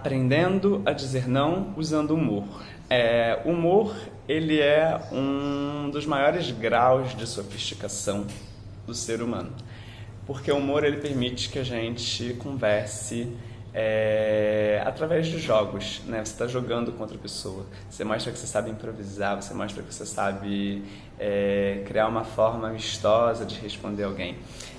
Aprendendo a dizer não usando humor. O humor, ele é um dos maiores graus de sofisticação do ser humano. Porque o humor, ele permite que a gente converse através de jogos, né? Você está jogando com outra pessoa, você mostra que você sabe improvisar, você mostra que você sabe criar uma forma amistosa de responder alguém.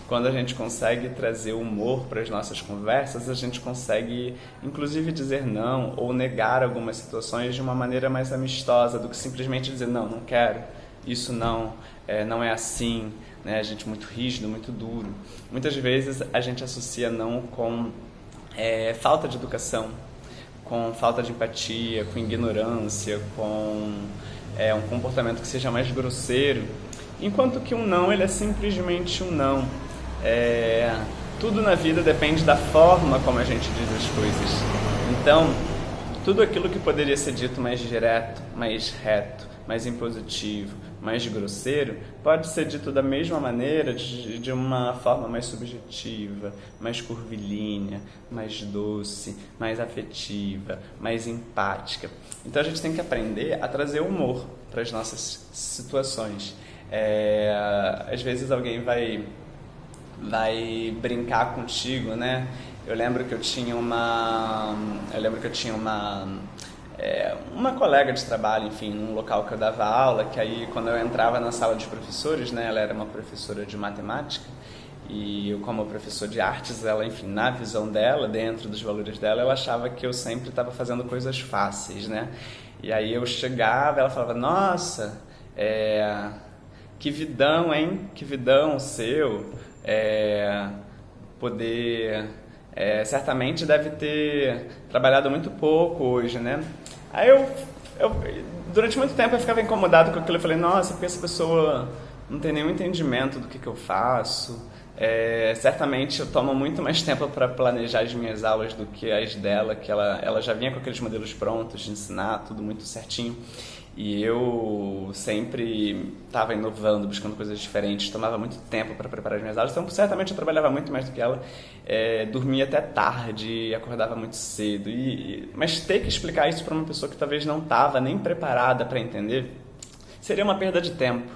Quando a gente consegue trazer humor para as nossas conversas, a gente consegue, inclusive, dizer não ou negar algumas situações de uma maneira mais amistosa do que simplesmente dizer não, não quero, isso não é assim, né? A gente é muito rígido, muito duro. Muitas vezes a gente associa não com falta de educação, com falta de empatia, com ignorância, com um comportamento que seja mais grosseiro, enquanto que um não, ele é simplesmente um não. Tudo na vida depende da forma como a gente diz as coisas. Então, tudo aquilo que poderia ser dito mais direto, mais reto, mais impositivo, mais grosseiro, pode ser dito da mesma maneira, de uma forma mais subjetiva, mais curvilínea, mais doce, mais afetiva, mais empática. Então a gente tem que aprender a trazer humor para as nossas situações. Às vezes alguém vai brincar contigo, né? Eu lembro que eu tinha uma colega de trabalho, enfim, num local que eu dava aula, que aí quando eu entrava na sala de professores, né, ela era uma professora de matemática, e eu, como professor de artes, ela, enfim, na visão dela, dentro dos valores dela, ela achava que eu sempre estava fazendo coisas fáceis, né? E aí eu chegava, ela falava, nossa, que vidão, hein? Que vidão seu, poder... certamente deve ter trabalhado muito pouco hoje, né? Aí eu durante muito tempo eu ficava incomodado com aquilo. Eu falei, nossa, porque essa pessoa não tem nenhum entendimento do que eu faço. Certamente eu tomo muito mais tempo para planejar as minhas aulas do que as dela, que ela já vinha com aqueles modelos prontos de ensinar, tudo muito certinho. E eu sempre estava inovando, buscando coisas diferentes, tomava muito tempo para preparar as minhas aulas, então certamente eu trabalhava muito mais do que ela, dormia até tarde, acordava muito cedo. Mas ter que explicar isso para uma pessoa que talvez não estava nem preparada para entender, seria uma perda de tempo.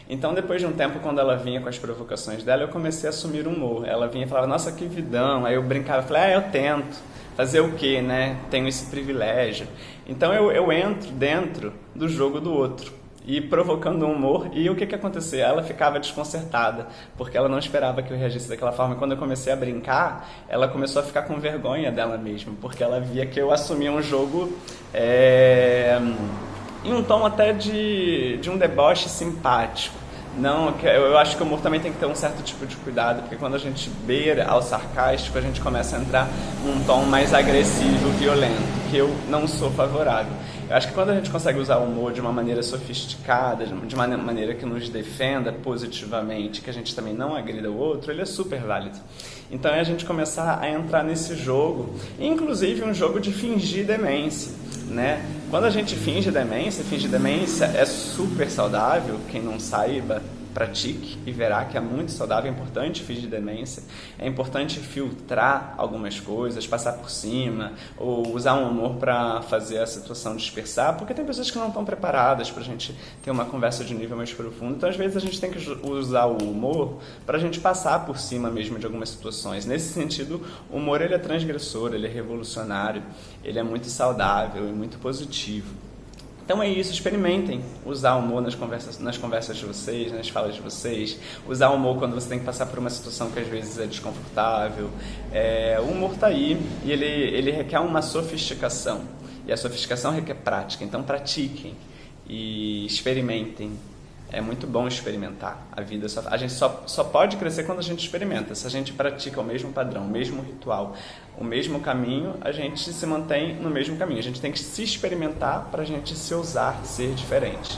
Então, depois de um tempo, quando ela vinha com as provocações dela, eu comecei a assumir humor. Ela vinha e falava, nossa, que vidão. Aí eu brincava, eu falei, eu tento. Fazer o quê, né? Tenho esse privilégio. Então eu entro dentro do jogo do outro e provocando um humor. E o que acontecia? Ela ficava desconcertada, porque ela não esperava que eu reagisse daquela forma. E quando eu comecei a brincar, ela começou a ficar com vergonha dela mesma, porque ela via que eu assumia um jogo em um tom até de um deboche simpático. Não, eu acho que o humor também tem que ter um certo tipo de cuidado, porque quando a gente beira ao sarcástico, a gente começa a entrar num tom mais agressivo, violento, que eu não sou favorável. Eu acho que quando a gente consegue usar o humor de uma maneira sofisticada, de uma maneira que nos defenda positivamente, que a gente também não agrida o outro, ele é super válido. Então é a gente começar a entrar nesse jogo, inclusive um jogo de fingir demência, né? Quando a gente fingir demência é super saudável. Quem não saiba, pratique e verá que é muito saudável. É importante fingir demência, é importante filtrar algumas coisas, passar por cima, ou usar um humor para fazer a situação dispersar, porque tem pessoas que não estão preparadas para a gente ter uma conversa de nível mais profundo. Então, às vezes, a gente tem que usar o humor para a gente passar por cima mesmo de algumas situações. Nesse sentido, o humor ele é transgressor, ele é revolucionário, ele é muito saudável e muito positivo. Então é isso, experimentem usar o humor nas conversas de vocês, nas falas de vocês, usar o humor quando você tem que passar por uma situação que às vezes é desconfortável. O humor está aí e ele requer uma sofisticação, e a sofisticação requer prática, então pratiquem e experimentem. É muito bom experimentar. A gente só pode crescer quando a gente experimenta. Se a gente pratica o mesmo padrão, o mesmo ritual, o mesmo caminho, a gente se mantém no mesmo caminho. A gente tem que se experimentar para a gente se ousar ser diferente.